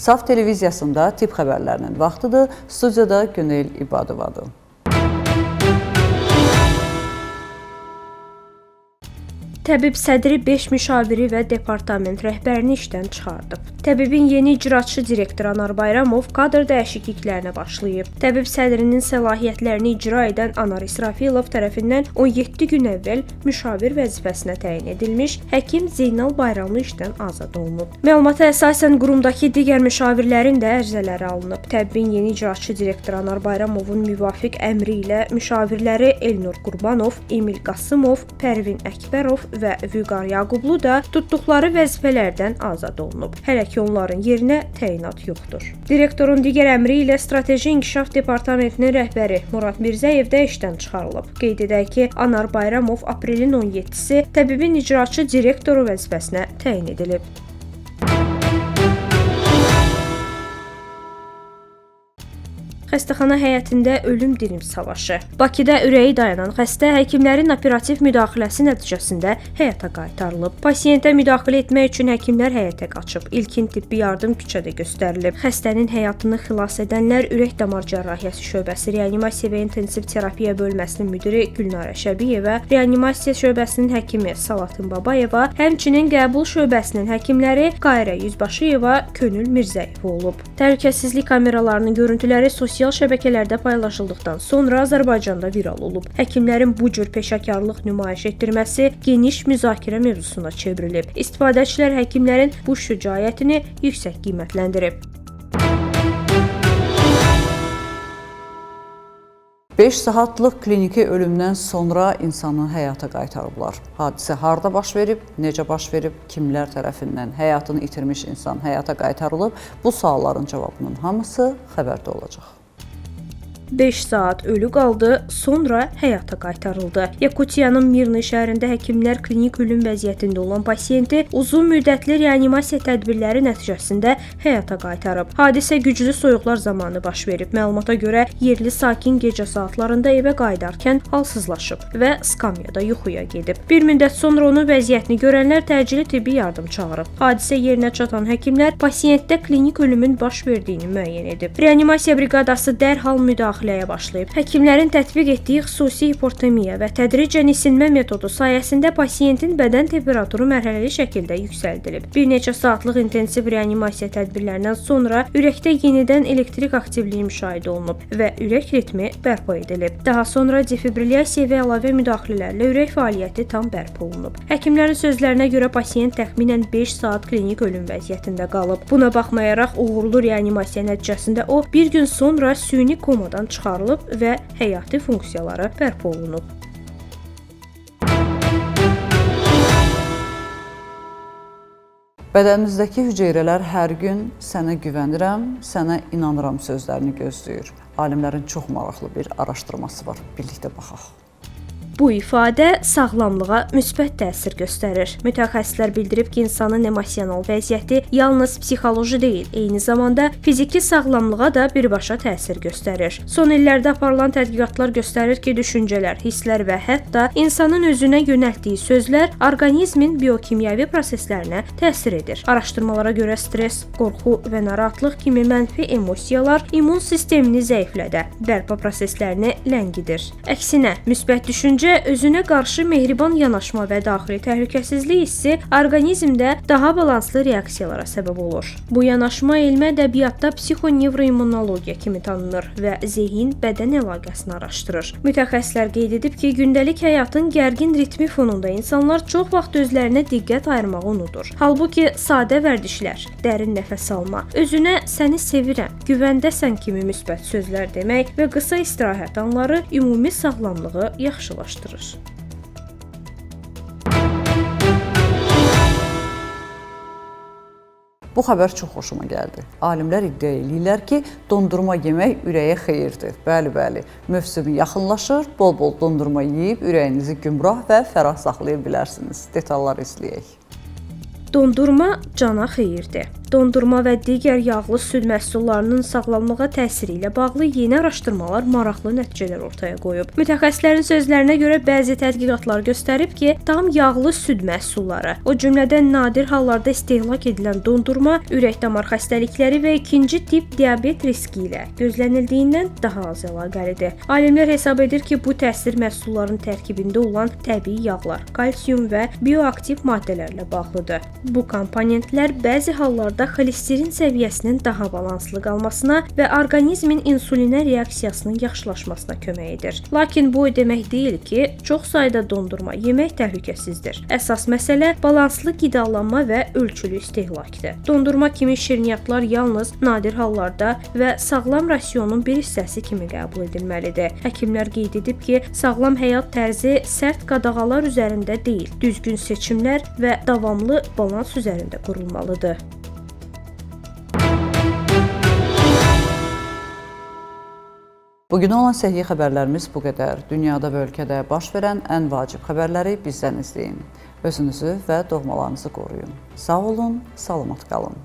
Saf televiziyasında tibb xəbərlərinin vaxtıdır. Studiyada Günel İbadovadır. Təbib sədri 5 müşaviri və departament rəhbərini işdən çıxardıb. Təbibin yeni icraçı direktor Anar Bayramov kadr dəyişikliklərinə başlayıb. Təbib sədrinin səlahiyyətlərini icra edən Anar İsrafilov tərəfindən 17 gün əvvəl müşavir vəzifəsinə təyin edilmiş, həkim Zeynal Bayramlı işdən azad olunub. Məlumata əsasən qurumdakı digər müşavirlərin də ərizələri alınıb. Təbibin yeni icraçı direktor Anar Bayramovun müvafiq əmri ilə müşavirləri Elnur Qurbanov, Emil Qasımov, Pərvin Əkbərov və Vüqar Yaqublu da tutduqları vəzifələrdən azad olunub. Hələ ki onların yerinə təyinat yoxdur. Direktorun digər əmri ilə Strateji İnkişaf Departamentinin rəhbəri Murad Mirzəyev də işdən çıxarılıb. Qeyd edək ki, Anar Bayramov aprelin 17-si təbibin icraçı direktoru vəzifəsinə təyin edilib. Xəstəxana həyətində ölüm-dirim savaşı. Bakıda ürəyi dayanan xəstə həkimlərin operativ müdaxiləsi nəticəsində həyata qaytarılıb. Pasiyentə müdaxilə etmək üçün həkimlər həyətə qaçıb. İlkin tibbi yardım küçədə göstərilib. Xəstənin həyatını xilas edənlər ürək-damar cərrahiyyəsi şöbəsi reanimasiya və intensiv terapiya bölməsinin müdiri Gülnarə Şəbiyeva, reanimasiya şöbəsinin həkimi Salatın Babayeva, həmçinin qəbul şöbəsinin həkimləri Qayrə Yüzbaşıyeva, Könül Mirzəyev olub. Təhlükəsizlik kameralarının görüntüləri sosial şəbəkələrdə paylaşıldıqdan sonra Azərbaycanda viral olub. Həkimlərin bu cür peşəkarlıq nümayiş etdirməsi geniş müzakirə mövzusuna çevrilib. İstifadəçilər həkimlərin bu şücaətini yüksək qiymətləndirib. 5 saatlıq kliniki ölümdən sonra insanı həyata qaytarıblar. Hadisə harda baş verib, necə baş verib, kimlər tərəfindən həyatını itirmiş insan həyata qaytarılıb? Bu sualların cavabının hamısı xəbərdə olacaq. 5 saat ölü qaldı, sonra həyata qaytarıldı. Yakutiyanın Mirny şəhərində həkimlər klinik ölüm vəziyyətində olan pasiyenti uzun müddətli reanimasiya tədbirləri nəticəsində həyata qaytarıb. Hadisə güclü soyuqlar zamanı baş verib. Məlumata görə yerli sakin gecə saatlarında evə qayıdarkən halsızlaşıb və skamyada yuxuya gedib. Bir müddət sonra onun vəziyyətini görənlər təcili tibbi yardım çağırıb. Hadisə yerinə çatan həkimlər pasiyentdə klinik ölümün baş verdiyini müəyyən edib. Reanimasiya briqadası dərhal müdaxiləyə başlayıb. Həkimlərin tətbiq etdiyi xüsusi hipotermiya və tədricən isinmə metodu sayəsində pasiyentin bədən temperaturu mərhələli şəkildə yüksəldilib. Bir neçə saatlıq intensiv reanimasiya tədbirlərindən sonra ürəkdə yenidən elektrik aktivliyi müşahidə olunub və ürək ritmi bərpa edilib. Daha sonra defibrillyasiya və əlavə müdaxilələrlə ürək fəaliyyəti tam bərpa olunub. Həkimlərin sözlərinə görə pasiyent təxminən 5 saat klinik ölüm vəziyyətində qalıb. Buna baxmayaraq uğurlu reanimasiya nəticəsində o bir gün sonra süni komadan çıxarılıb və həyati funksiyaları bərpa olunub. Bədənimizdəki hüceyrələr hər gün sənə güvənirəm, sənə inanıram sözlərini gözləyir. Alimlərin çox maraqlı bir araşdırması var. Birlikdə baxaq. Bu ifadə sağlamlığa müsbət təsir göstərir. Mütəxəssislər bildirib ki, insanın emosional vəziyyəti yalnız psixoloji deyil, eyni zamanda fiziki sağlamlığa da birbaşa təsir göstərir. Son illərdə aparılan tədqiqatlar göstərir ki, düşüncələr, hisslər və hətta insanın özünə yönəltdiyi sözlər orqanizmin biokimyəvi proseslərinə təsir edir. Araşdırmalara görə stress, qorxu və narahatlıq kimi mənfi emosiyalar immun sistemini zəiflədə, bərpa proseslərini ləngidir. Əksinə, müsbət düşüncə özünə qarşı mehriban yanaşma və daxili təhlükəsizlik hissi orqanizmdə daha balanslı reaksiyalara səbəb olur. Bu yanaşma elmi ədəbiyyatda psixonevroimmunologiya kimi tanınır və zehin-bədən əlaqəsini araşdırır. Mütəxəssislər qeyd edib ki, gündəlik həyatın gərgin ritmi fonunda insanlar çox vaxt özlərinə diqqət ayırmağı unudur. Halbuki sadə vərdişlər, dərin nəfəs alma, özünə səni sevirəm, güvəndəsən kimi müsbət sözlər demək və qısa istirahət anları ümumi sağlamlığı yaxşılaşdırır. Bu xəbər çox xoşuma gəldi. Alimlər iddia edirlər ki, dondurma yemək ürəyə xeyirdir. Bəli, mövsümü yaxınlaşır, bol-bol dondurma yeyib ürəyinizi gümrah və fərah saxlaya bilərsiniz. Detalları izləyək. Dondurma cana xeyirdir. Dondurma və digər yağlı süd məhsullarının sağlamlığa təsiri ilə bağlı yeni araşdırmalar maraqlı nəticələr ortaya qoyub. Mütəxəssislərin sözlərinə görə bəzi tədqiqatlar göstərib ki, tam yağlı süd məhsulları, o cümlədən nadir hallarda istehlak edilən dondurma ürək-damar xəstəlikləri və ikinci tip diabet riski ilə gözlənildiyindən daha az əlaqəlidir. Alimlər hesab edir ki, bu təsir məhsulların tərkibində olan təbii yağlar, kalsium və bioaktiv maddələrlə bağlıdır. Bu komponentlər bəzi hallarda xolesterin səviyyəsinin daha balanslı qalmasına və orqanizmin insulinə reaksiyasının yaxşılaşmasına kömək edir. Lakin bu o demək deyil ki, çox sayda dondurma yemək təhlükəsizdir. Əsas məsələ balanslı qidalanma və ölçülü istehlakdır. Dondurma kimi şirniyyatlar yalnız nadir hallarda və sağlam rasionun bir hissəsi kimi qəbul edilməlidir. Həkimlər qeyd edib ki, sağlam həyat tərzi sərt qadağalar üzərində deyil, düzgün seçimlər və davamlı balans üzərində qurulmalıdır. Bugün olan səhiyyə xəbərlərimiz bu qədər. Dünyada və ölkədə baş verən ən vacib xəbərləri bizdən izləyin. Özünüzü və doğmalarınızı qoruyun. Sağ olun, salamat qalın.